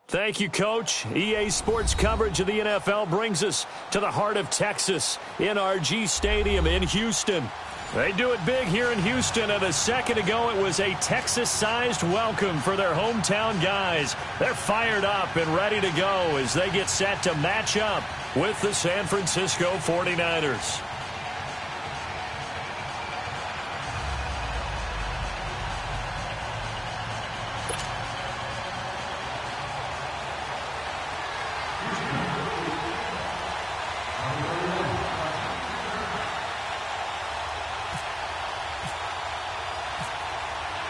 Thank you, Coach. EA Sports coverage of the NFL brings us to the heart of Texas, NRG Stadium in Houston. They do it big here in Houston, and a second ago it was a Texas-sized welcome for their hometown guys. They're fired up and ready to go as they get set to match up with the San Francisco 49ers.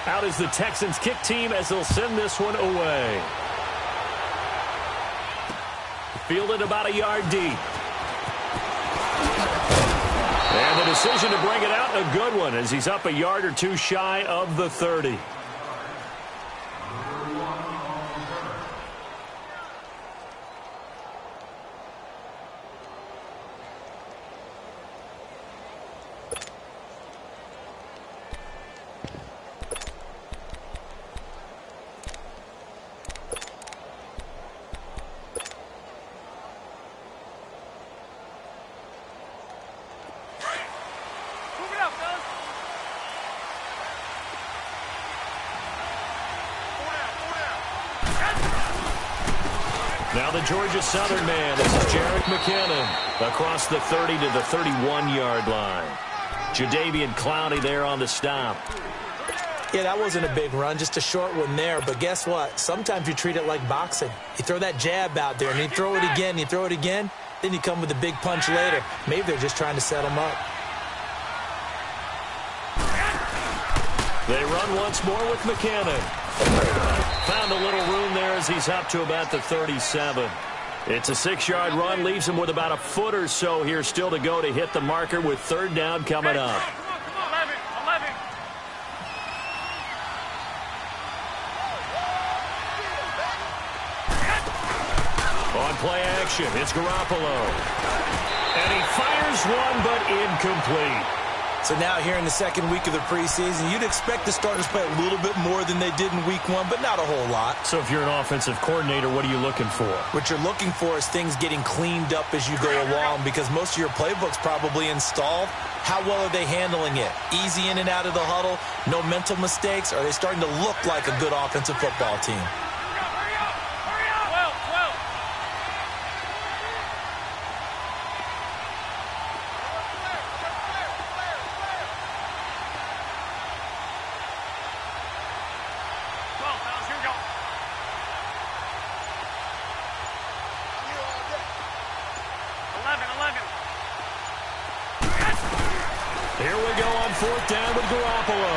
Out is the Texans kick team as they'll send this one away. Fielded about a yard deep. And the decision to bring it out, a good one, as he's up a yard or two shy of the 30. Now the Georgia Southern man, this is Jerick McKinnon, across the 30 to the 31-yard line. Jadeveon Clowney there on the stop. Yeah, that wasn't a big run, just a short one there. But guess what? Sometimes you treat it like boxing. You throw that jab out there, and you throw it again, you throw it again, then you come with a big punch later. Maybe they're just trying to set him up. They run once more with McKinnon. Found a little room there as he's up to about the 37. It's a 6-yard run, leaves him with about a foot or so here still to go to hit the marker with third down coming up. 11. On play action, it's Garoppolo. And he fires one, but incomplete. So now here in the second week of the preseason, you'd expect the starters to play a little bit more than they did in week one, but not a whole lot. So if you're an offensive coordinator, what are you looking for? What you're looking for is things getting cleaned up as you go along, because most of your playbook's probably installed. How well are they handling it? Easy in and out of the huddle, no mental mistakes? Are they starting to look like a good offensive football team? Here we go on fourth down with Garoppolo.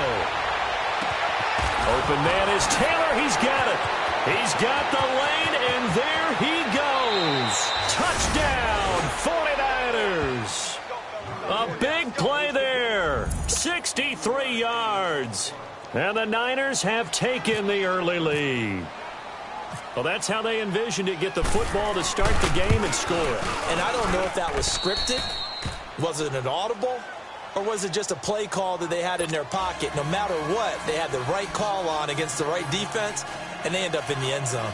Open man is Taylor. He's got it. He's got the lane, and there he goes. Touchdown, 49ers. A big play there. 63 yards. And the Niners have taken the early lead. Well, that's how they envisioned it, get the football to start the game and score it. And I don't know if that was scripted. Was it an audible? Or was it just a play call that they had in their pocket? No matter what, they had the right call on against the right defense, and they end up in the end zone.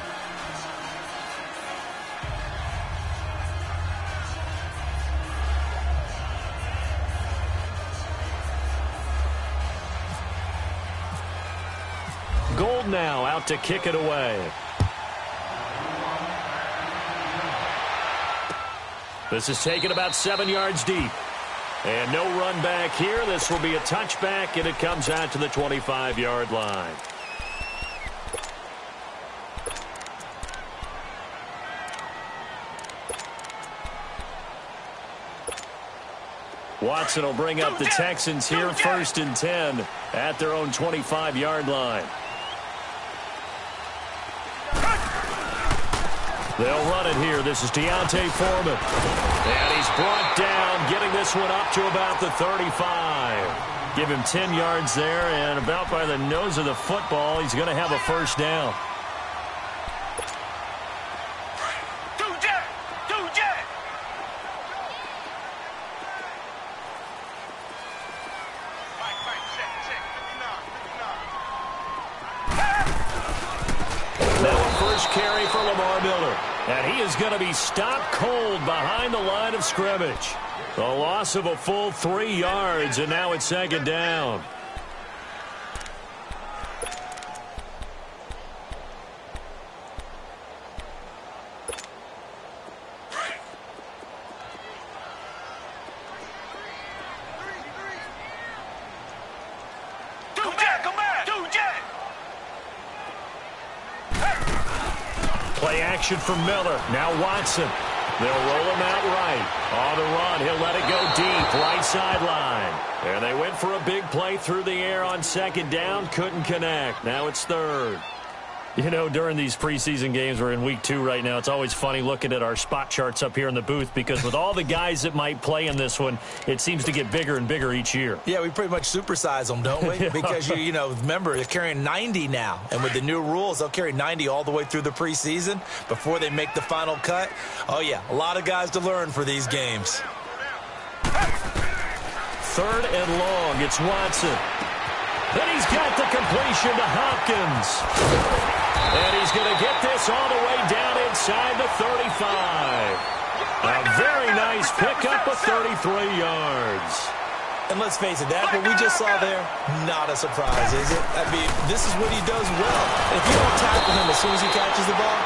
Gold now out to kick it away. This is taken about 7 yards deep. And no run back here. This will be a touchback, and it comes out to the 25-yard line. Watson will bring up the Texans here, 1st and 10 at their own 25-yard line. They'll run it here. This is Deontay Foreman. And he's brought down, getting this one up to about the 35. Give him 10 yards there, and about by the nose of the football, he's going to have a first down. first carry for Lamar Miller. And he is going to be stopped cold behind the line of scrimmage. The loss of a full 3 yards, and now it's second down. Play action for Miller. Now Watson. They'll roll him out right. On the run, he'll let it go deep, right sideline. And they went for a big play through the air on second down. Couldn't connect. Now it's third. You know, during these preseason games, we're in week 2 right now, it's always funny looking at our spot charts up here in the booth because with all the guys that might play in this one, it seems to get bigger and bigger each year. Yeah, we pretty much supersize them, don't we? Yeah. Because, you know, remember, they're carrying 90 now. And with the new rules, they'll carry 90 all the way through the preseason before they make the final cut. Oh, yeah, a lot of guys to learn for these games. Third and long, it's Watson. Then he's got the completion to Hopkins. And he's going to get this all the way down inside the 35. A very nice pickup of 33 yards. And let's face it, that what we just saw there, not a surprise, is it? I mean, this is what he does well. And if you don't tackle him as soon as he catches the ball,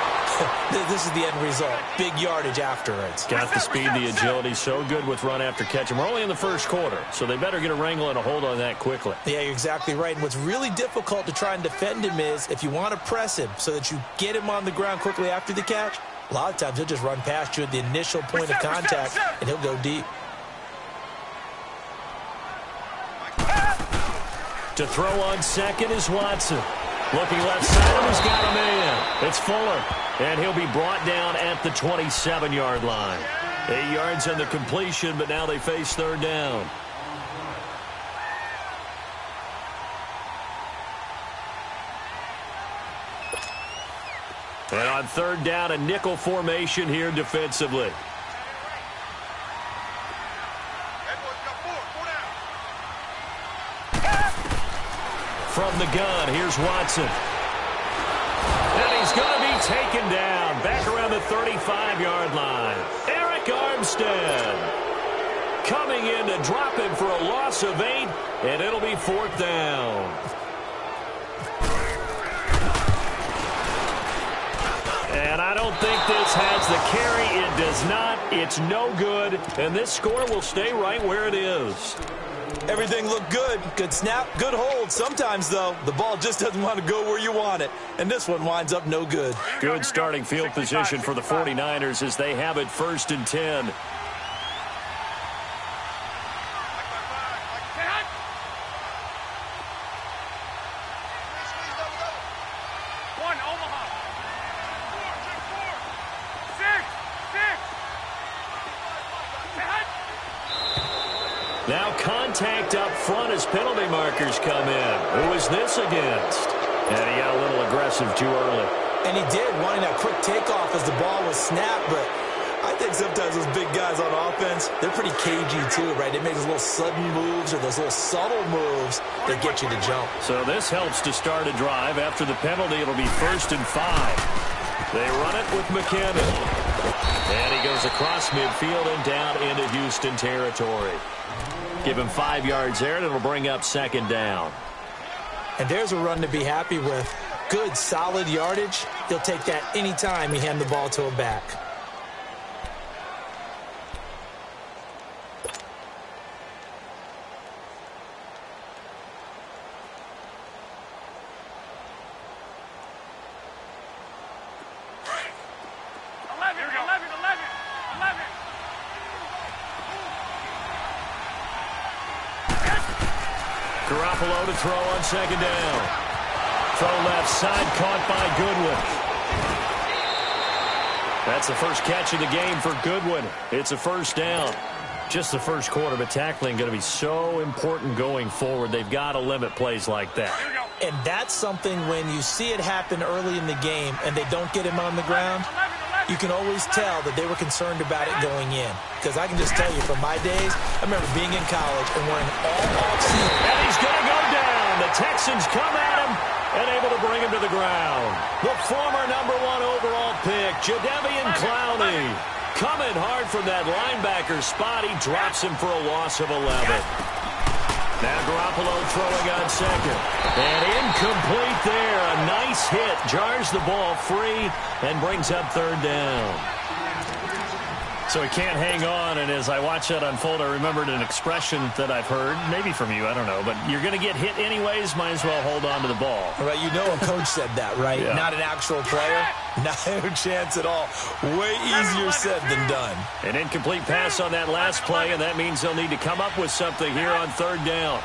this is the end result. Big yardage afterwards. Got the speed, the agility, so good with run after catch. And we're only in the first quarter, so they better get a wrangle and a hold on that quickly. Yeah, you're exactly right. And what's really difficult to try and defend him is if you want to press him so that you get him on the ground quickly after the catch, a lot of times he'll just run past you at the initial point of contact, and he'll go deep. To throw on second is Watson. Looking left side, and he's got a man. It's Fuller, and he'll be brought down at the 27-yard line. 8 yards on the completion, but now they face third down. And on third down, a nickel formation here defensively. From the gun, here's Watson. And he's going to be taken down back around the 35-yard line. Eric Armstead coming in to drop him for a loss of 8, and it'll be fourth down. And I don't think this has the carry. It does not. It's no good. And this score will stay right where it is. Everything looked good. Good snap, good hold. Sometimes, though, the ball just doesn't want to go where you want it. And this one winds up no good. Good starting field position for the 49ers as they have it 1st and 10. Now contact up front as penalty markers come in. Who is this against? And he got a little aggressive too early. And he did, wanting that quick takeoff as the ball was snapped. But I think sometimes those big guys on offense, they're pretty cagey too, right? They make those little sudden moves or those little subtle moves that get you to jump. So this helps to start a drive. After the penalty, it'll be 1st and 5. They run it with McKinnon. And he goes across midfield and down into Houston territory. Give him 5 yards there, and it'll bring up 2nd down. And there's a run to be happy with. Good, solid yardage. He'll take that anytime you hand the ball to a back. Garoppolo to throw on 2nd down. Throw left side, caught by Goodwin. That's the first catch of the game for Goodwin. It's a 1st down. Just the first quarter, but tackling going to be so important going forward. They've got to limit plays like that. And that's something when you see it happen early in the game and they don't get him on the ground, you can always tell that they were concerned about it going in. Because I can just tell you from my days, I remember being in college and wearing all offseason. And he's going to go down. The Texans come at him, and able to bring him to the ground. The former #1 overall pick, Klo2e2's, coming hard from that linebacker spot. He drops him for a loss of 11. Now Garoppolo throwing on second. And incomplete there. A nice hit. Jars the ball free and brings up third down. So he can't hang on, and as I watch that unfold, I remembered an expression that I've heard, maybe from you, I don't know, but you're going to get hit anyways, might as well hold on to the ball. Right, you know a coach said that, right? Yeah. Not an actual player. No chance at all. Way easier said than done. An incomplete pass on that last play, and that means they'll need to come up with something here on third down.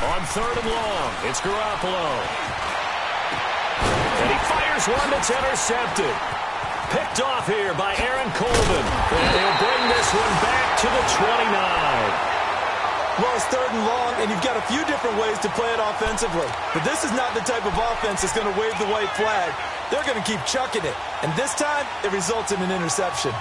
On third and long, it's Garoppolo. And he fires one that's intercepted. Picked off here by Aaron Colvin. And he'll bring this one back to the 29. Well, it's third and long, and you've got a few different ways to play it offensively. But this is not the type of offense that's going to wave the white flag. They're going to keep chucking it. And this time, it results in an interception.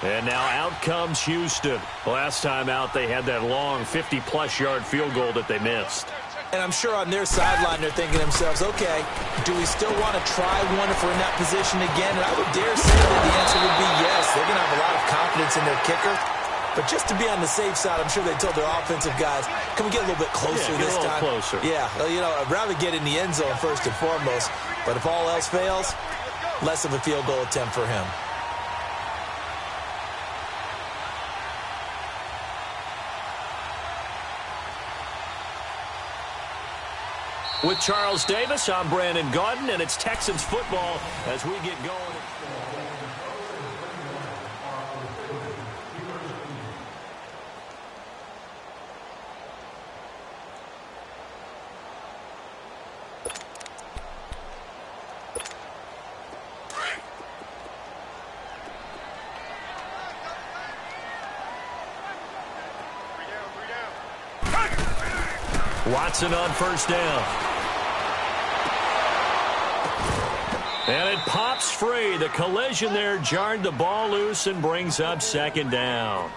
And now out comes Houston. Last time out, they had that long 50-plus yard field goal that they missed. And I'm sure on their sideline, they're thinking to themselves, okay, do we still want to try one if we're in that position again? And I would dare say that the answer would be yes. They're going to have a lot of confidence in their kicker. But just to be on the safe side, I'm sure they told their offensive guys, can we get a little bit closer this time? Closer. Yeah, well, you know, I'd rather get in the end zone first and foremost. But if all else fails, less of a field goal attempt for him. With Charles Davis, I'm Brandon Gaudin, and it's Texans football as we get going. Watson on first down. And it pops free. The collision there jarred the ball loose and brings up second down.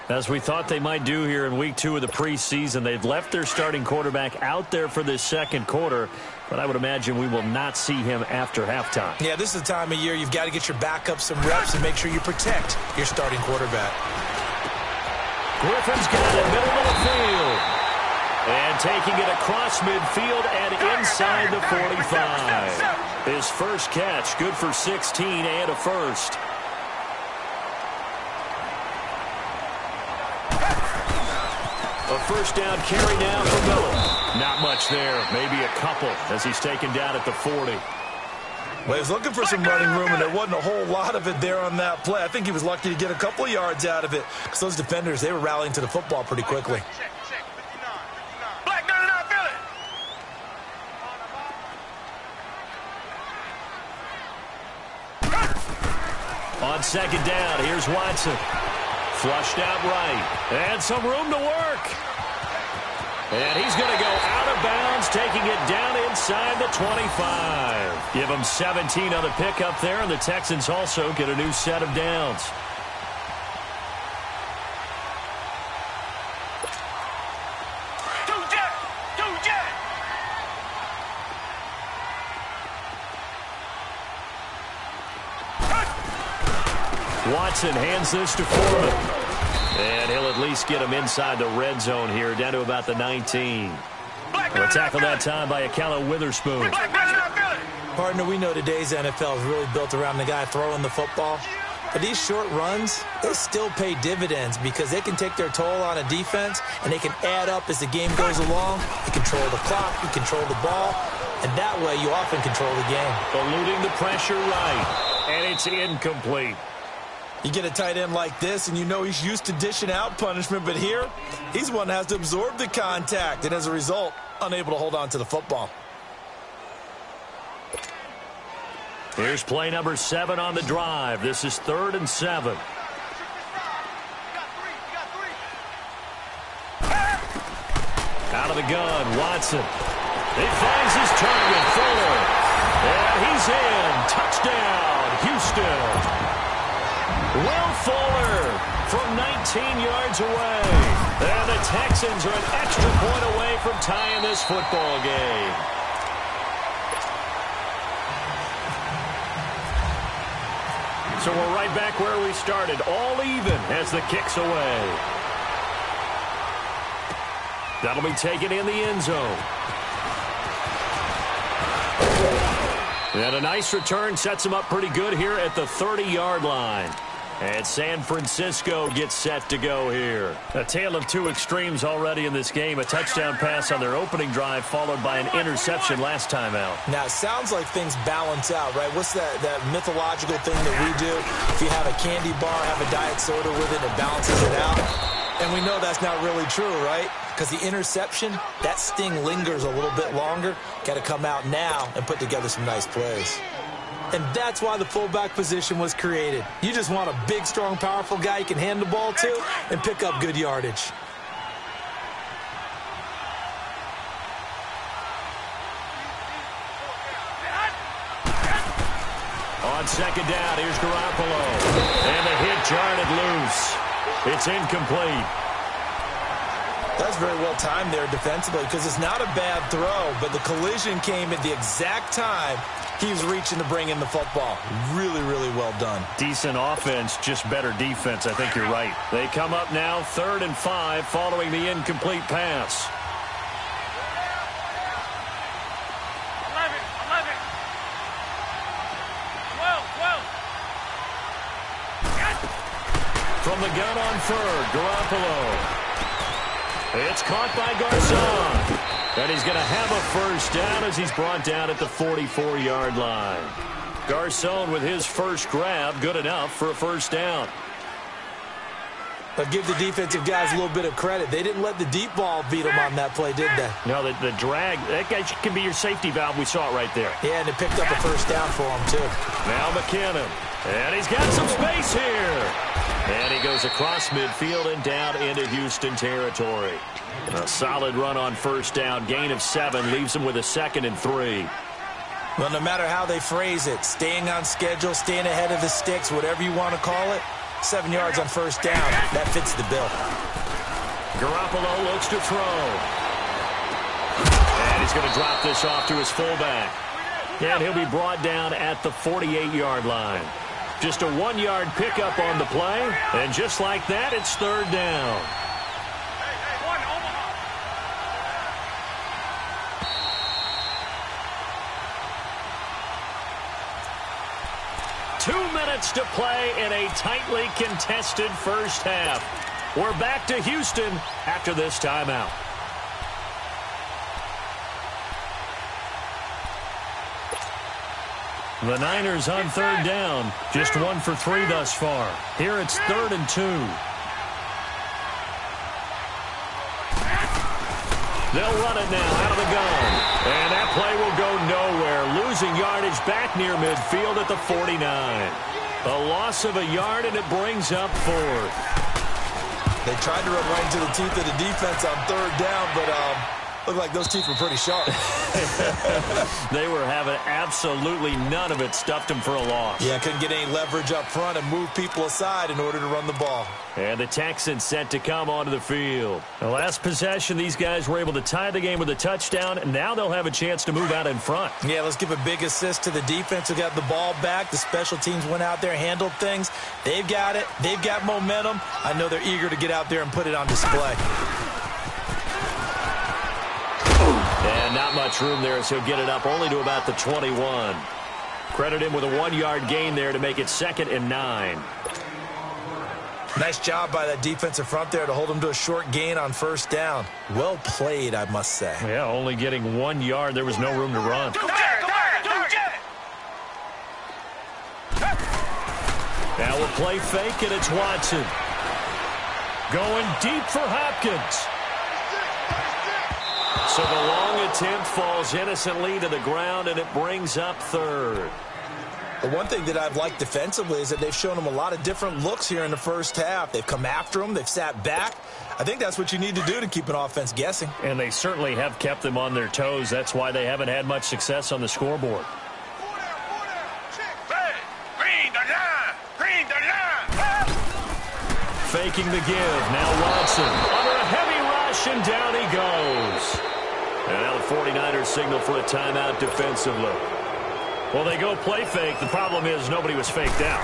As we thought they might do here in week 2 of the preseason, they've left their starting quarterback out there for this second quarter, but I would imagine we will not see him after halftime. Yeah, this is the time of year you've got to get your backup some reps and make sure you protect your starting quarterback. Griffin's got it, middle of the field. And taking it across midfield and inside the 45. His first catch, good for 16 and a first. A first down carry now for Miller. Not much there, maybe a couple as he's taken down at the 40. Well, he was looking for some running room, and there wasn't a whole lot of it there on that play. I think he was lucky to get a couple of yards out of it because those defenders, they were rallying to the football pretty quickly. On second down, here's Watson. Flushed out right. And some room to work. And he's going to go out of bounds, taking it down inside the 25. Give him 17 on the pickup there, and the Texans also get a new set of downs. Watson hands this to Foreman. And he'll at least get him inside the red zone here, down to about the 19. A tackle that time by Klo2e2's. Partner, we know today's NFL is really built around the guy throwing the football. But these short runs, they still pay dividends because they can take their toll on a defense, and they can add up as the game goes along. You control the clock, you control the ball, and that way you often control the game. Eluding the pressure right, and it's incomplete. You get a tight end like this, and you know he's used to dishing out punishment, but here, he's one that has to absorb the contact, and as a result, unable to hold on to the football. Here's play number 7 on the drive. This is 3rd and 7. Out of the gun, Watson. He finds his target, Fuller. And he's in. Touchdown, Houston. Will Fuller from 19 yards away. And the Texans are an extra point away from tying this football game. So we're right back where we started, all even as the kick's away. That'll be taken in the end zone. And a nice return sets him up pretty good here at the 30-yard line. And San Francisco gets set to go here. A tale of two extremes already in this game. A touchdown pass on their opening drive followed by an interception last time out. Now, it sounds like things balance out, right? What's that mythological thing that we do? If you have a candy bar, have a diet soda with it, it balances it out. And we know that's not really true, right? Because the interception, that sting lingers a little bit longer. Got to come out now and put together some nice plays. And that's why the fullback position was created. You just want a big, strong, powerful guy you can hand the ball to and pick up good yardage. On second down, here's Garoppolo. And the hit jarred it loose. It's incomplete. That's very well timed there defensively because it's not a bad throw, but the collision came at the exact time he was reaching to bring in the football. Really, really well done. Decent offense, just better defense. I think you're right. They come up now 3rd and 5 following the incomplete pass. 11, 12. From the gun on 3rd, Garoppolo. It's caught by Garcon. And he's going to have a first down as he's brought down at the 44-yard line. Garcon with his first grab, good enough for a first down. But give the defensive guys a little bit of credit. They didn't let the deep ball beat them on that play, did they? No, the drag, that guy can be your safety valve. We saw it right there. Yeah, and it picked up a first down for him, too. Now McKinnon. And he's got some space here. And he goes across midfield and down into Houston territory. A solid run on first down. Gain of 7 leaves him with a 2nd and 3. Well, no matter how they phrase it, staying on schedule, staying ahead of the sticks, whatever you want to call it, 7 yards on first down. That fits the bill. Garoppolo looks to throw. And he's going to drop this off to his fullback. And he'll be brought down at the 48-yard line. Just a 1-yard pickup on the play. And just like that, it's 3rd down. 2 minutes to play in a tightly contested first half. We're back to Houston after this timeout. The Niners on 3rd down. Just 1 for 3 thus far. Here it's 3rd and 2. They'll run it now out of the gun. And that play will go nowhere. Losing yardage back near midfield at the 49. A loss of a yard, and it brings up 4th. They tried to run right into the teeth of the defense on 3rd down, but looked like those teeth were pretty sharp. They were having absolutely none of it. Stuffed them for a loss. Yeah, couldn't get any leverage up front and move people aside in order to run the ball. And the Texans set to come onto the field. The last possession, these guys were able to tie the game with a touchdown, and now they'll have a chance to move out in front. Yeah, let's give a big assist to the defense who got the ball back. The special teams went out there, handled things. They've got it. They've got momentum. I know they're eager to get out there and put it on display. And not much room there, as he'll get it up only to about the 21. Credit him with a 1-yard gain there to make it 2nd and 9. Nice job by that defensive front there to hold him to a short gain on first down. Well played, I must say. Yeah, only getting 1 yard. There was no room to run. Now we'll play fake, and it's Watson. Going deep for Hopkins. So the long attempt falls innocently to the ground, and it brings up 3rd. The one thing that I've liked defensively is that they've shown them a lot of different looks here in the first half. They've come after them. They've sat back. I think that's what you need to do to keep an offense guessing. And they certainly have kept them on their toes. That's why they haven't had much success on the scoreboard. Faking the give. Now Watson under a heavy rush, and down he goes. And now the 49ers signal for a timeout defensively. Well, they go play fake. The problem is nobody was faked out.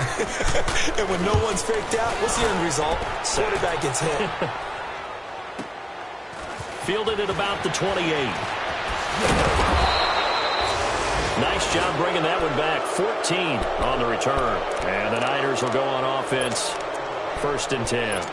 And when no one's faked out, what's the end result? Quarterback gets hit. Fielded at about the 28. Nice job bringing that one back. 14 on the return. And the Niners will go on offense. 1st and 10.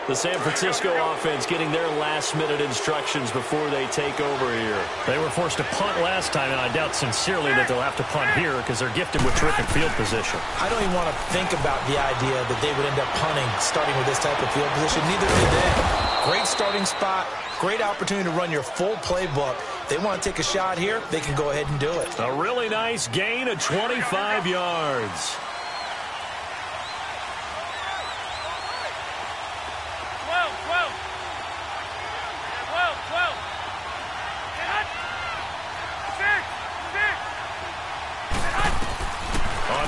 The San Francisco offense getting their last-minute instructions before they take over here. They were forced to punt last time, and I doubt sincerely that they'll have to punt here because they're gifted with terrific field position. I don't even want to think about the idea that they would end up punting starting with this type of field position. Neither did they. Great starting spot, great opportunity to run your full playbook. They want to take a shot here, they can go ahead and do it. A really nice gain of 25 yards.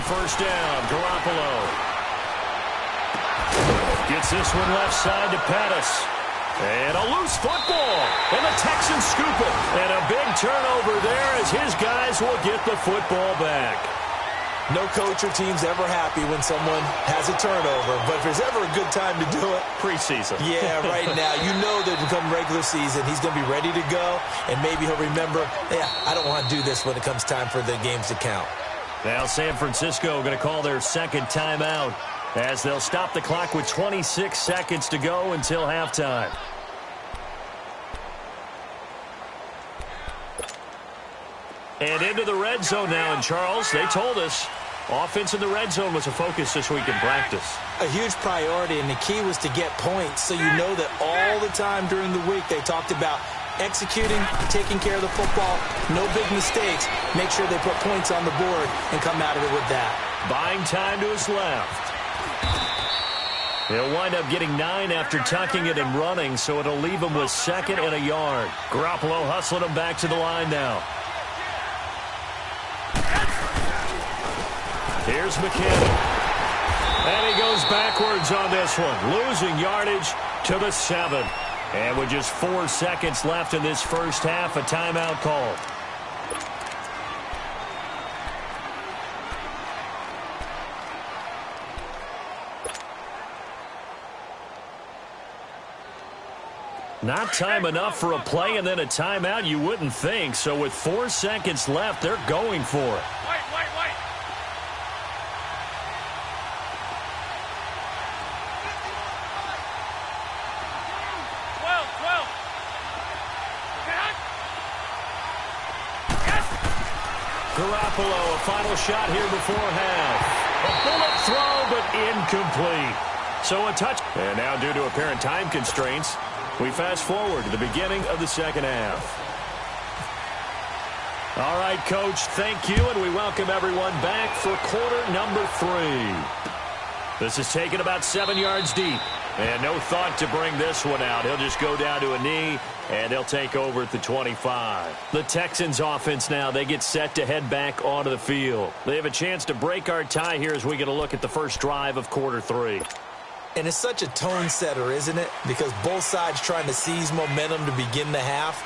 First down, Garoppolo. Gets this one left side to Pettis. And a loose football. And the Texans scoop it. And a big turnover there as his guys will get the football back. No coach or team's ever happy when someone has a turnover. But if there's ever a good time to do it. Preseason. Yeah, right now. You know that come regular season, he's going to be ready to go. And maybe he'll remember, yeah, I don't want to do this when it comes time for the games to count. Now San Francisco going to call their second timeout as they'll stop the clock with 26 seconds to go until halftime. And into the red zone now. And Charles, they told us offense in the red zone was a focus this week in practice. A huge priority, and the key was to get points. So you know that all the time during the week they talked about executing, taking care of the football, no big mistakes. Make sure they put points on the board and come out of it with that. Buying time to his left. He'll wind up getting 9 after tucking it and running, so it'll leave him with 2nd and a yard. Garoppolo hustling him back to the line now. Here's McKinnon. And he goes backwards on this one, losing yardage to the 7. And with just 4 seconds left in this first half, a timeout called. Not time enough for a play and then a timeout, you wouldn't think. So with 4 seconds left, they're going for it. Garoppolo, a final shot here before half. A bullet throw, but incomplete. So a touch. And now due to apparent time constraints, we fast forward to the beginning of the second half. All right, Coach, thank you, and we welcome everyone back for quarter number 3. This is taken about 7 yards deep. And no thought to bring this one out. He'll just go down to a knee, and they'll take over at the 25. The Texans offense now, they get set to head back onto the field. They have a chance to break our tie here as we get a look at the first drive of quarter 3. And it's such a tone setter, isn't it? Because both sides trying to seize momentum to begin the half.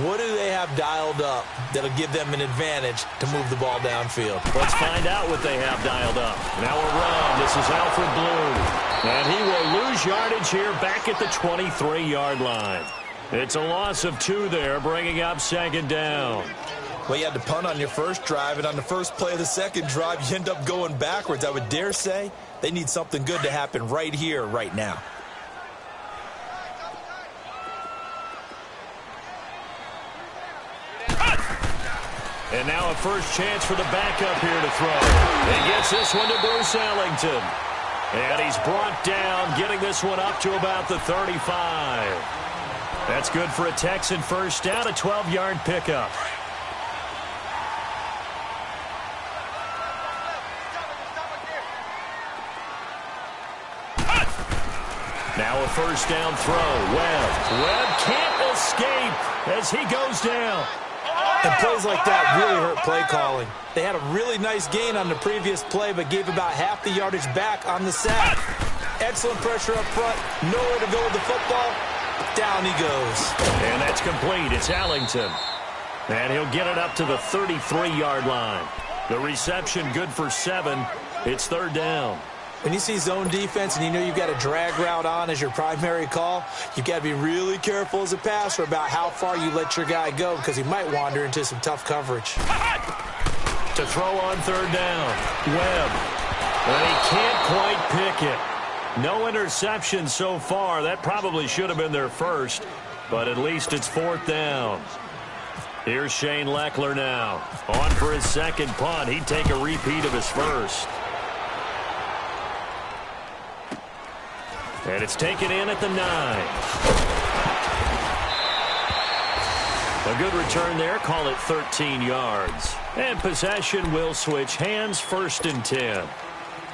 What do they have dialed up that'll give them an advantage to move the ball downfield? Let's find out what they have dialed up. Now a run. This is Alfred Blue. And he will lose yardage here back at the 23-yard line. It's a loss of 2 there, bringing up 2nd down. Well, you had to punt on your first drive, and on the first play of the second drive, you end up going backwards. I would dare say they need something good to happen right here, right now. And now a first chance for the backup here to throw. He gets this one to Bruce Ellington. And he's brought down, getting this one up to about the 35. That's good for a Texan first down, a 12-yard pickup. Now a first down throw. Webb can't escape as he goes down. And plays like that really hurt play calling. They had a really nice gain on the previous play, but gave about half the yardage back on the sack. Excellent pressure up front. Nowhere to go with the football. Down he goes. And that's complete. It's Allington. And he'll get it up to the 33-yard line. The reception good for 7. It's third down. When you see zone defense and you know you've got a drag route on as your primary call, you've got to be really careful as a passer about how far you let your guy go because he might wander into some tough coverage. To throw on third down, Webb. And he can't quite pick it. No interception so far. That probably should have been their first, but at least it's fourth down. Here's Shane Leckler now. On for his second punt. He'd take a repeat of his first. And it's taken in at the 9. A good return there. Call it 13 yards. And possession will switch hands, first and 10.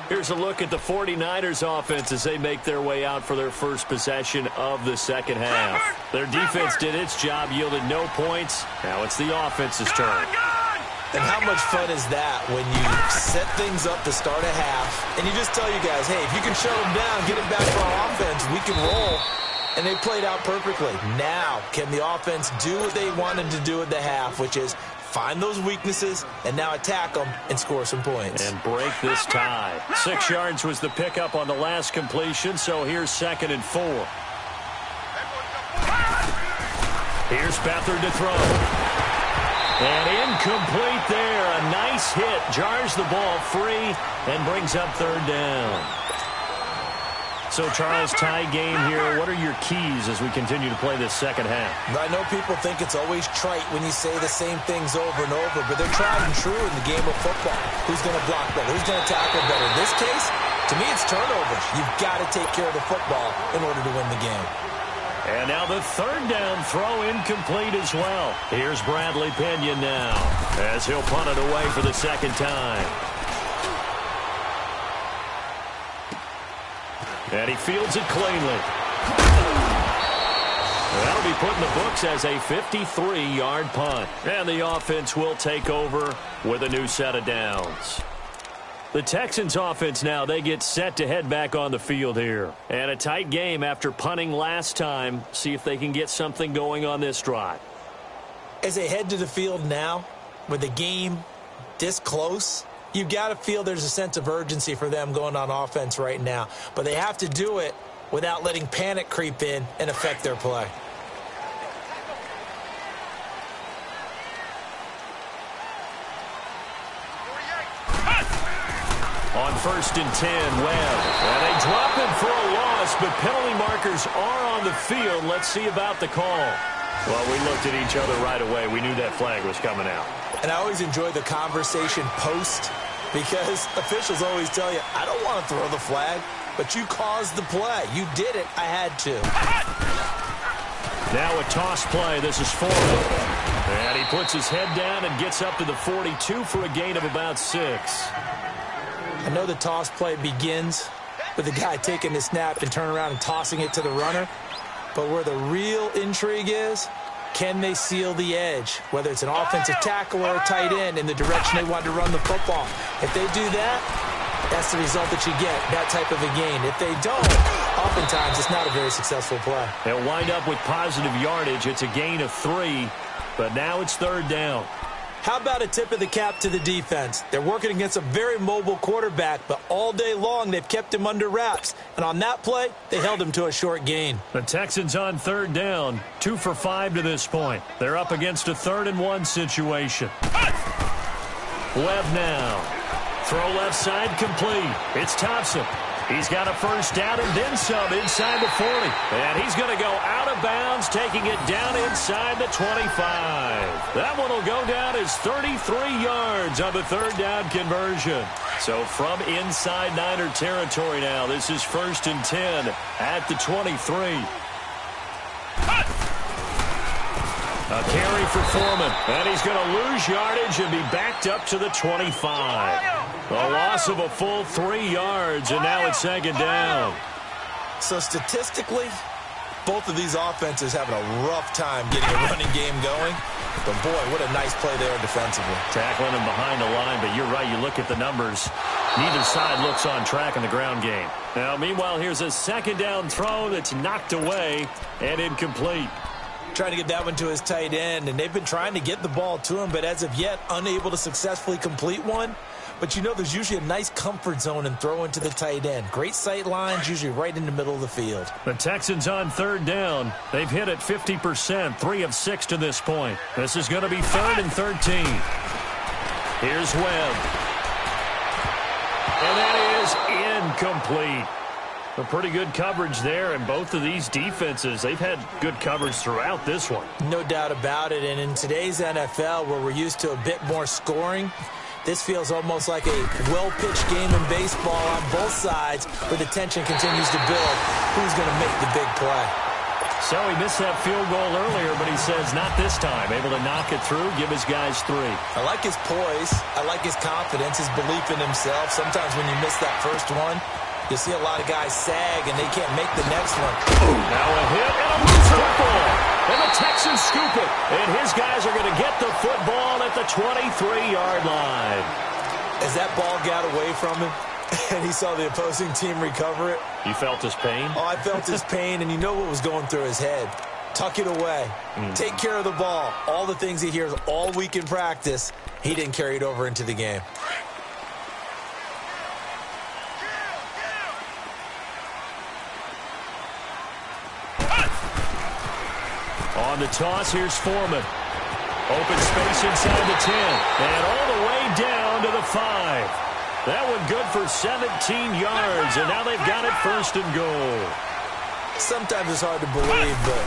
Here's a look at the 49ers offense as they make their way out for their first possession of the second half. Their defense did its job, yielded no points. Now it's the offense's turn. And how much fun is that when you set things up to start a half and you just tell you guys, hey, if you can shut them down, get it back for our offense, we can roll. And they played out perfectly. Now, can the offense do what they wanted to do at the half, which is find those weaknesses and now attack them and score some points. And break this tie. 6 yards was the pickup on the last completion, so here's 2nd and 4. Here's Beathard to throw. And incomplete there. A nice hit. Jars the ball free and brings up third down. So, Charles, tie game here. What are your keys as we continue to play this second half? I know people think it's always trite when you say the same things over and over, but they're tried and true in the game of football. Who's going to block better? Who's going to tackle better? In this case, to me, it's turnovers. You've got to take care of the football in order to win the game. And now the third down throw incomplete as well. Here's Bradley Pinion now as he'll punt it away for the second time. And he fields it cleanly. That'll be put in the books as a 53-yard punt. And the offense will take over with a new set of downs. The Texans offense now, they get set to head back on the field here. And a tight game after punting last time. See if they can get something going on this drive. As they head to the field now, with the game this close, you've got to feel there's a sense of urgency for them going on offense right now. But they have to do it without letting panic creep in and affect their play. On 1st and 10, Webb. And they drop him for a loss, but penalty markers are on the field. Let's see about the call. Well, we looked at each other right away. We knew that flag was coming out. And I always enjoy the conversation post because officials always tell you, I don't want to throw the flag, but you caused the play. You did it. I had to. Now a toss play. This is Foreman. And he puts his head down and gets up to the 42 for a gain of about 6. I know the toss play begins with the guy taking the snap and turning around and tossing it to the runner. But where the real intrigue is, can they seal the edge? Whether it's an offensive tackle or a tight end in the direction they want to run the football. If they do that, that's the result that you get, that type of a gain. If they don't, oftentimes it's not a very successful play. They'll wind up with positive yardage. It's a gain of 3, but now it's third down. How about a tip of the cap to the defense? They're working against a very mobile quarterback, but all day long they've kept him under wraps. And on that play, they held him to a short gain. The Texans on third down, 2 for 5 to this point. They're up against a 3rd and 1 situation. Webb now. Throw left side complete. It's Thompson. He's got a first down and then some inside the 40. And he's going to go out of bounds, taking it down inside the 25. That one will go down as 33 yards on the third down conversion. So from inside Niner territory now, this is 1st and 10 at the 23. A carry for Foreman, and he's going to lose yardage and be backed up to the 25. A loss of a full 3 yards, and now it's 2nd down. So statistically, both of these offenses having a rough time getting a running game going. But, boy, what a nice play there defensively. Tackling him behind the line, but you're right. You look at the numbers. Neither side looks on track in the ground game. Now, meanwhile, here's a second down throw that's knocked away and incomplete. Trying to get that one to his tight end, and they've been trying to get the ball to him, but as of yet, unable to successfully complete one. But you know there's usually a nice comfort zone in throwing to the tight end. Great sight lines, usually right in the middle of the field. The Texans on third down. They've hit it 50%, 3 of 6 to this point. This is going to be 3rd and 13. Here's Webb. And that is incomplete. A pretty good coverage there, and both of these defenses, they've had good coverage throughout this one. No doubt about it, and in today's NFL, where we're used to a bit more scoring, this feels almost like a well-pitched game in baseball on both sides, where the tension continues to build. Who's going to make the big play? So he missed that field goal earlier, but he says not this time. Able to knock it through, give his guys 3. I like his poise. I like his confidence, his belief in himself. Sometimes when you miss that first one, you'll see a lot of guys sag, and they can't make the next one. Now a hit and a loose football. And the Texans scoop it. And his guys are going to get the football at the 23-yard line. As that ball got away from him, and he saw the opposing team recover it. You felt his pain? Oh, I felt his pain, and you know what was going through his head. Tuck it away. Take care of the ball. All the things he hears all week in practice, he didn't carry it over into the game. On the toss, here's Foreman. Open space inside the 10. And all the way down to the 5. That one good for 17 yards, and now they've got it 1st and goal. Sometimes it's hard to believe, but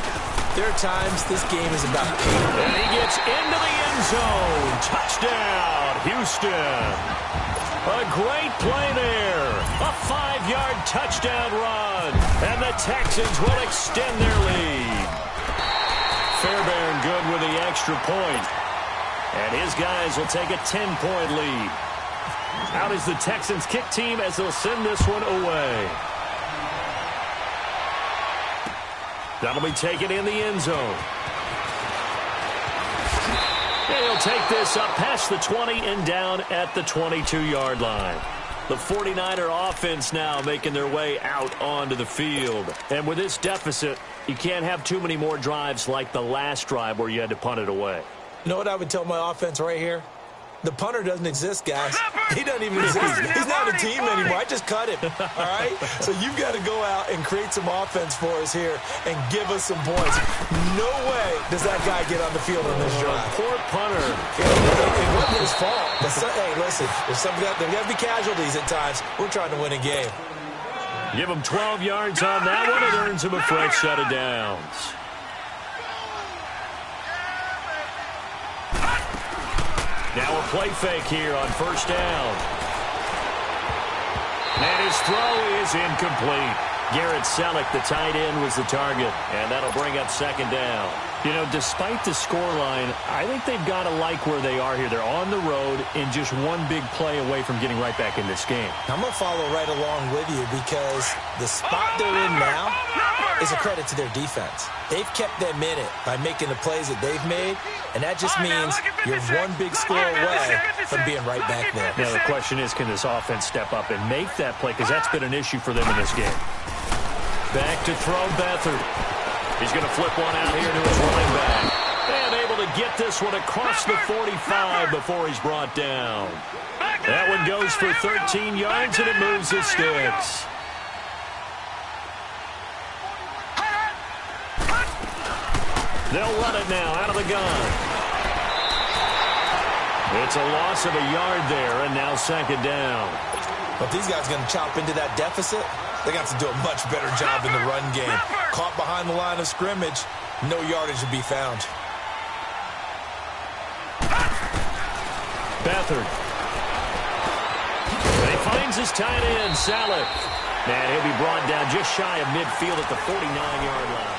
there are times this game is about pain. And he gets into the end zone. Touchdown, Houston. A great play there. A 5-yard touchdown run. And the Texans will extend their lead. Fairbairn good with the extra point. And his guys will take a 10-point lead. Out is the Texans kick team as they'll send this one away. That'll be taken in the end zone. And he'll take this up past the 20 and down at the 22-yard line. The 49er offense now making their way out onto the field. And with this deficit, you can't have too many more drives like the last drive where you had to punt it away. You know what I would tell my offense right here? The punter doesn't exist, guys. He doesn't even exist. He's not a team anymore. I just cut him, all right? So you've got to go out and create some offense for us here and give us some points. No way does that guy get on the field on this drive. Poor punter. It wasn't his fault. But hey, listen, there's got to be casualties at times. We're trying to win a game. Give him 12 yards on that one. It earns him a fresh set of downs. Now a play fake here on 1st down. And his throw is incomplete. Garrett Selleck, the tight end, was the target. And that'll bring up 2nd down. You know, despite the scoreline, I think they've got to like where they are here. They're on the road and just one big play away from getting right back in this game. I'm going to follow right along with you because the spot they're in now is a credit to their defense. They've kept them in it by making the plays that they've made, and that just means you're one big score away from being right back there. Now, the question is, can this offense step up and make that play? Because that's been an issue for them in this game. Back to throw Beathard. He's going to flip one out here to his running back. And able to get this one across the 45 before he's brought down. That one goes for 13 yards, and it moves the sticks. They'll run it now out of the gun. It's a loss of a yard there, and now 2nd down. But these guys are going to chop into that deficit. They got to do a much better job in the run game. Caught behind the line of scrimmage, no yardage to be found. Beathard. And he finds his tight end, Salek. And he'll be brought down just shy of midfield at the 49-yard line.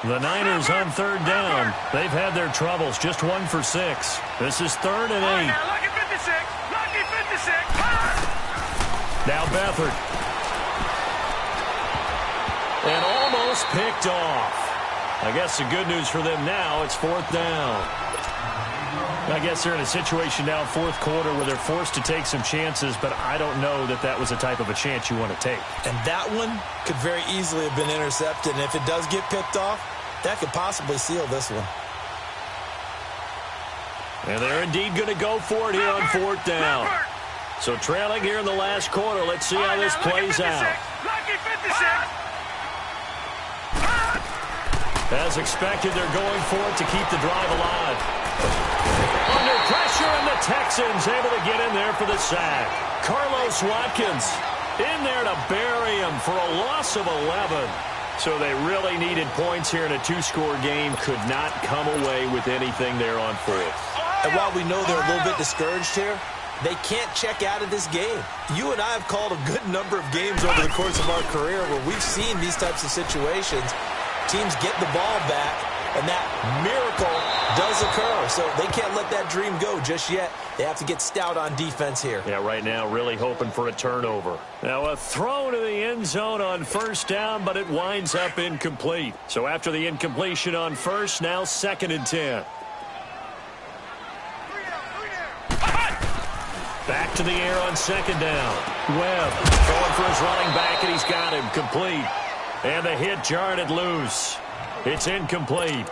The Niners on third down. They've had their troubles, just 1 for 6. This is 3rd and 8. Lucky 56. Lucky 56. Now Beathard. And almost picked off. I guess the good news for them now, it's 4th down. I guess they're in a situation now, 4th quarter, where they're forced to take some chances, but I don't know that that was the type of a chance you want to take. And that one could very easily have been intercepted, and if it does get picked off, that could possibly seal this one. And they're indeed going to go for it here on 4th down. So trailing here in the last quarter, let's see how this plays out. Lucky 56. As expected, they're going for it to keep the drive alive. Under pressure, and the Texans able to get in there for the sack. Carlos Watkins in there to bury him for a loss of 11. So they really needed points here in a 2-score game. Could not come away with anything there on 4th. And while we know they're a little bit discouraged here, they can't check out of this game. You and I have called a good number of games over the course of our career where we've seen these types of situations. Teams get the ball back, and that miracle does occur. So they can't let that dream go just yet. They have to get stout on defense here. Yeah, right now really hoping for a turnover. Now a throw to the end zone on 1st down, but it winds up incomplete. So after the incompletion on 1st, now 2nd and 10. Back to the air on 2nd down. Webb throwing for his running back, and he's got him complete. And the hit jarred it loose. It's incomplete.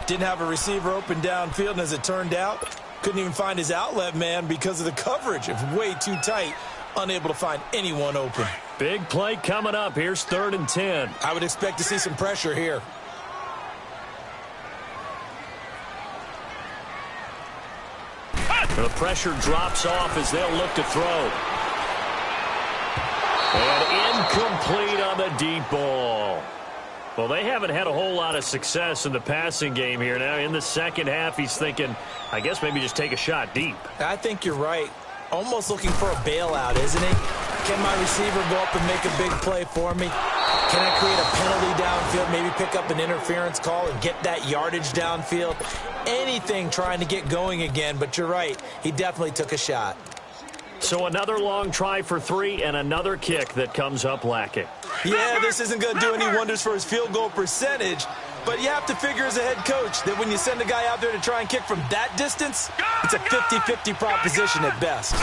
Didn't have a receiver open downfield, and as it turned out, couldn't even find his outlet man because of the coverage. It was way too tight, unable to find anyone open. Big play coming up. Here's 3rd and 10. I would expect to see some pressure here. The pressure drops off as they'll look to throw. And incomplete on the deep ball. Well, they haven't had a whole lot of success in the passing game here. Now, in the second half, he's thinking, I guess maybe just take a shot deep. I think you're right. Almost looking for a bailout, isn't he? Can my receiver go up and make a big play for me? Can I create a penalty downfield, maybe pick up an interference call and get that yardage downfield? Anything trying to get going again, but you're right. He definitely took a shot. So another long try for 3 and another kick that comes up lacking. Yeah, this isn't going to do any wonders for his field goal percentage, but you have to figure as a head coach that when you send a guy out there to try and kick from that distance, it's a 50-50 proposition at best.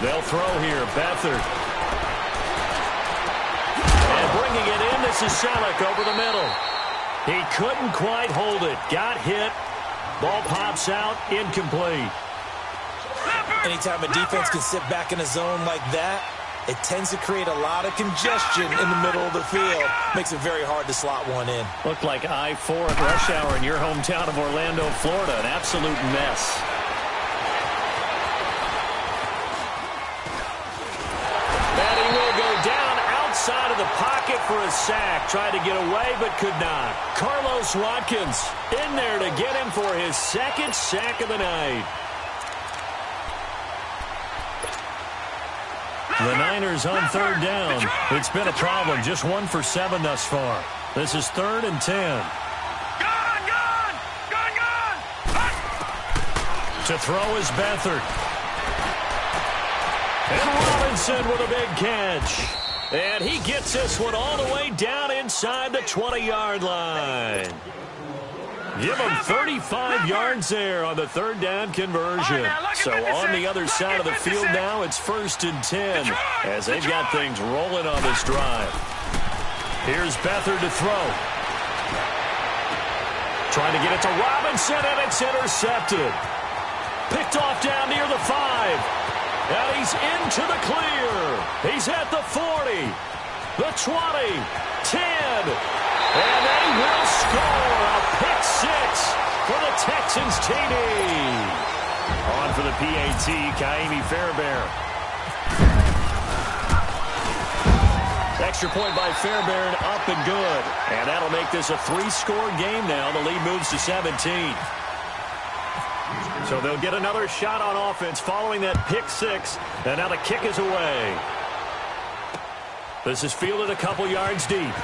They'll throw here. Beathard. And bringing it in, this is Selleck over the middle. He couldn't quite hold it. Got hit. Ball pops out. Incomplete. Anytime a defense can sit back in a zone like that, it tends to create a lot of congestion in the middle of the field. Makes it very hard to slot one in. Looked like I-4 at rush hour in your hometown of Orlando, Florida. An absolute mess. And he will go down outside of the pocket for a sack. Tried to get away, but could not. Carlos Watkins in there to get him for his 2nd sack of the night. The Niners on 3rd down. It's been a problem. Just 1 for 7 thus far. This is 3rd and 10. Gone! To throw is Beathard. And Robinson with a big catch. And he gets this one all the way down inside the 20-yard line. Give him 35 yards there on the 3rd down conversion. So on the other side of the field now, it's 1st and 10 as they've got things rolling on this drive. Here's Beathard to throw. Trying to get it to Robinson, and it's intercepted. Picked off down near the 5. And he's into the clear. He's at the 40, the 20, 10. And they will score a pick 6 for the Texans TD. On for the PAT, Ka'imi Fairbairn. Extra point by Fairbairn, up and good. And that'll make this a 3-score game now. The lead moves to 17. So they'll get another shot on offense following that pick 6. And now the kick is away. This is fielded a couple yards deep.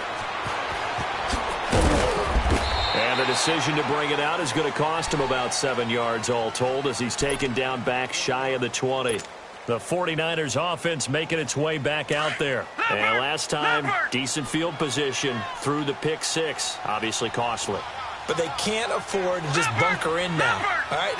a decision to bring it out is going to cost him about 7 yards all told as he's taken down back shy of the 20. The 49ers offense making its way back out there. And last time, decent field position through the pick six. Obviously costly. But they can't afford to just bunker in now. All right,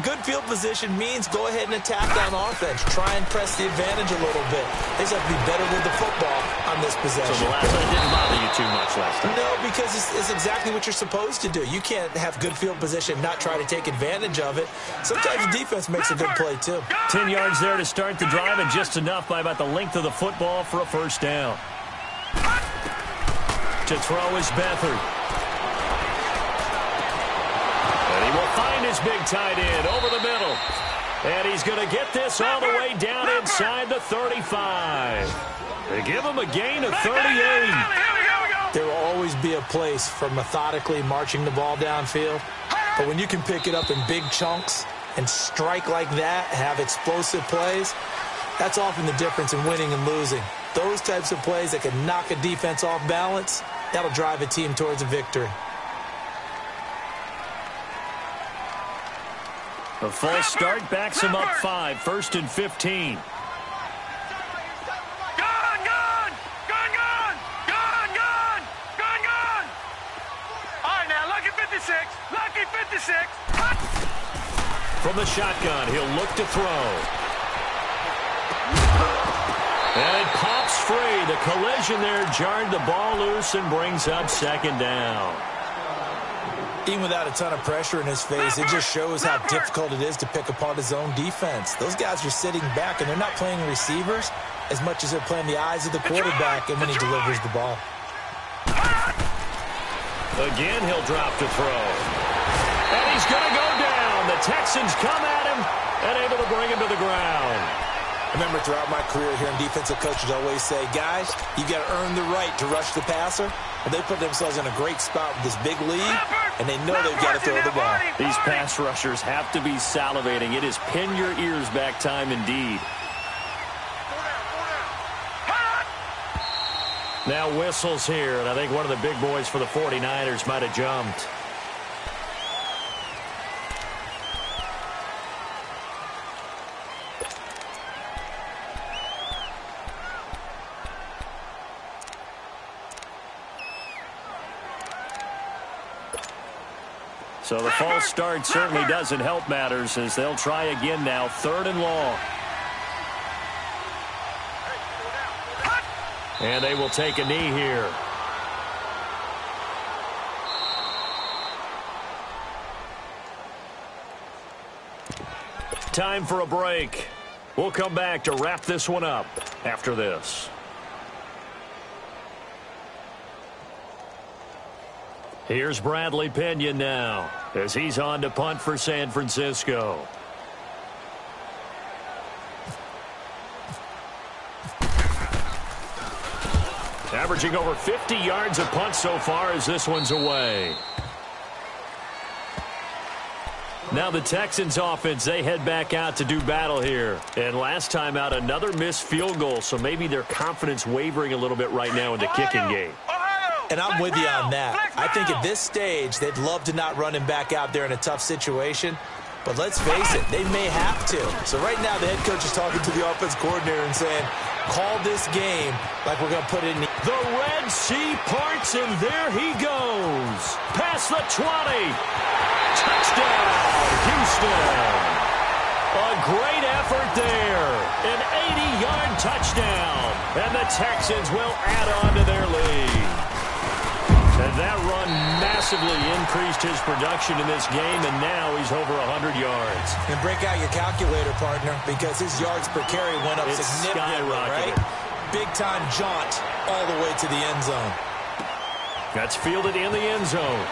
good field position means go ahead and attack on offense. Try and press the advantage a little bit. They just have to be better with the football on this possession. So the last one didn't bother you too much last time? No, because it's exactly what you're supposed to do. You can't have good field position, not try to take advantage of it. Sometimes the defense makes a good play, too. 10 yards there to start the drive, and just enough by about the length of the football for a first down. To throw is Beathard. And he will find his big tight end over the middle. And he's going to get this all the way down inside the 35. They give him a gain of 38. There will always be a place for methodically marching the ball downfield. But when you can pick it up in big chunks and strike like that, have explosive plays, that's often the difference in winning and losing. Those types of plays that can knock a defense off balance, that'll drive a team towards a victory. A false start backs him up 5, 1st and 15. Lucky 56. From the shotgun, he'll look to throw. And it pops free. The collision there jarred the ball loose and brings up second down. Even without a ton of pressure in his face, it just shows how difficult it is to pick apart his own defense. Those guys are sitting back, and they're not playing receivers as much as they're playing the eyes of the quarterback and when he delivers the ball. Again, he'll drop to throw. And he's going to go down. The Texans come at him and able to bring him to the ground. I remember throughout my career hearing defensive coaches always say, guys, you got to earn the right to rush the passer. And they put themselves in a great spot with this big lead, and they know they've got to throw the ball. These pass rushers have to be salivating. It is pin your ears back time indeed. Now whistles here, and I think one of the big boys for the 49ers might have jumped. So the false start certainly doesn't help matters as they'll try again now, 3rd and long. And they will take a knee here. Time for a break. We'll come back to wrap this one up after this. Here's Bradley Pinion now as he's on to punt for San Francisco. Averaging over 50 yards a punt so far as this one's away. Now the Texans offense, they head back out to do battle here. And last time out, another missed field goal, so maybe their confidence wavering a little bit right now in the kicking game. And I'm with you on that. I think at this stage, they'd love to not run him back out there in a tough situation. But let's face it, they may have to. So right now, the head coach is talking to the offense coordinator and saying, call this game like we're going to put it in. The Red Sea parts, and there he goes. Past the 20. Touchdown, Houston. A great effort there. An 80-yard touchdown. And the Texans will add on to their lead. And that run massively increased his production in this game, and now he's over 100 yards. And break out your calculator, partner, because his yards per carry went up significantly, right? Big-time jaunt all the way to the end zone. That's fielded in the end zone.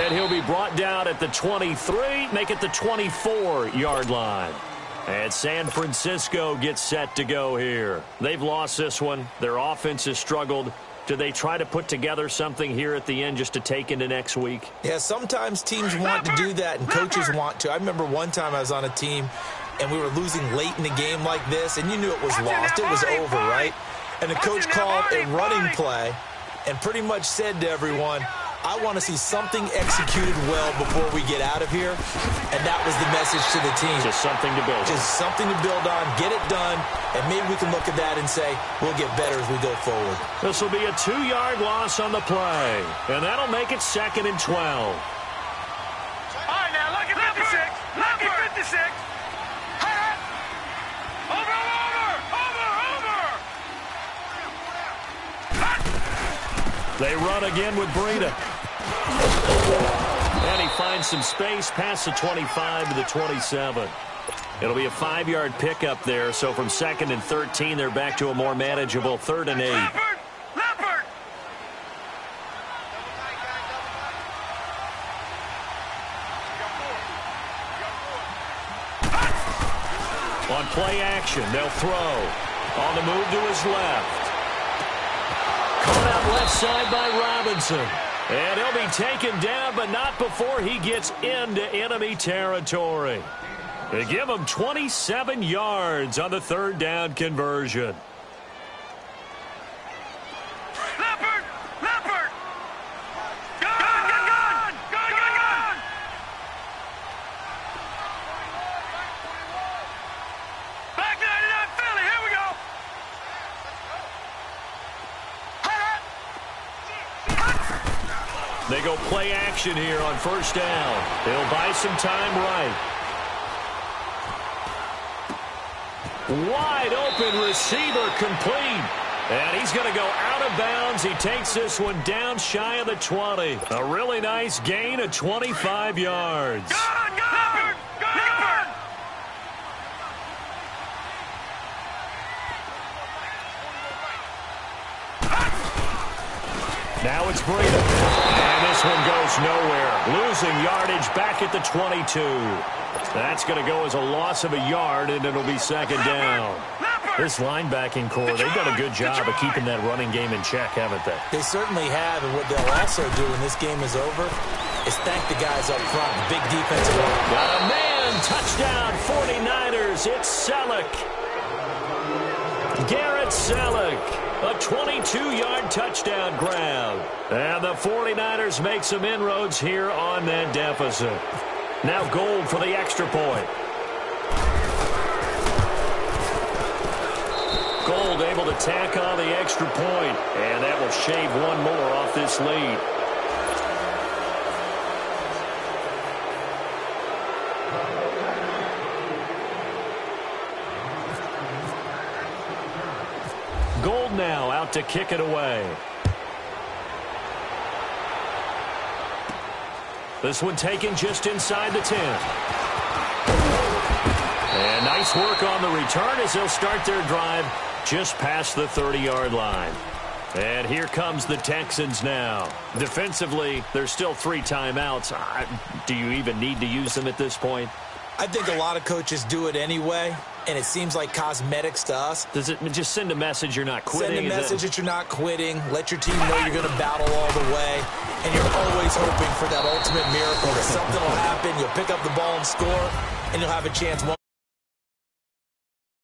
And he'll be brought down at the 23, make it the 24-yard line. And San Francisco gets set to go here. They've lost this one. Their offense has struggled. Do they try to put together something here at the end just to take into next week? Yeah, sometimes teams want to do that and coaches want to. I remember one time I was on a team and we were losing late in the game like this, and you knew it was lost. It was over, right? And the coach called a running play, and pretty much said to everyone, I want to see something executed well before we get out of here. And that was the message to the team. Just something to build on. Just something to build on, get it done, and maybe we can look at that and say, we'll get better as we go forward. This will be a 2-yard loss on the play, and that'll make it 2nd and 12. All right, now, lucky 56. Lucky 56. They run again with Breida. And he finds some space past the 25 to the 27. It'll be a 5-yard pickup there, so from 2nd and 13, they're back to a more manageable 3rd and 8. Leopard! On play action, they'll throw. On the move to his left. Caught out left side by Robinson. And he'll be taken down, but not before he gets into enemy territory. They give him 27 yards on the 3rd down conversion. Leopard! Gun! Back 99 Philly, here we go! They go play action here on 1st down. They'll buy some time right. Wide open receiver complete. And he's going to go out of bounds. He takes this one down shy of the 20. A really nice gain of 25 yards. Gun! Now it's Breida. And this one goes nowhere. Losing yardage back at the 22. That's going to go as a loss of a yard, and it'll be 2nd down. This linebacking core, they've done a good job of keeping that running game in check, haven't they? They certainly have, and what they'll also do when this game is over is thank the guys up front. Big defensive work. Got a man. Touchdown, 49ers. It's Selleck. Garrett Selleck. A 22-yard touchdown grab. And the 49ers make some inroads here on that deficit. Now Gold for the extra point. Gold able to tack on the extra point, and that will shave one more off this lead. Gold now out to kick it away. This one taken just inside the 10. And nice work on the return as they'll start their drive just past the 30-yard line. And here comes the Texans now. Defensively, there's still 3 timeouts. Do you even need to use them at this point? I think a lot of coaches do it anyway, and it seems like cosmetics to us. Does it just send a message you're not quitting? Send a message that you're not quitting. Let your team know you're going to battle all the way. And you're always hoping for that ultimate miracle that something will happen. You'll pick up the ball and score, and you'll have a chance.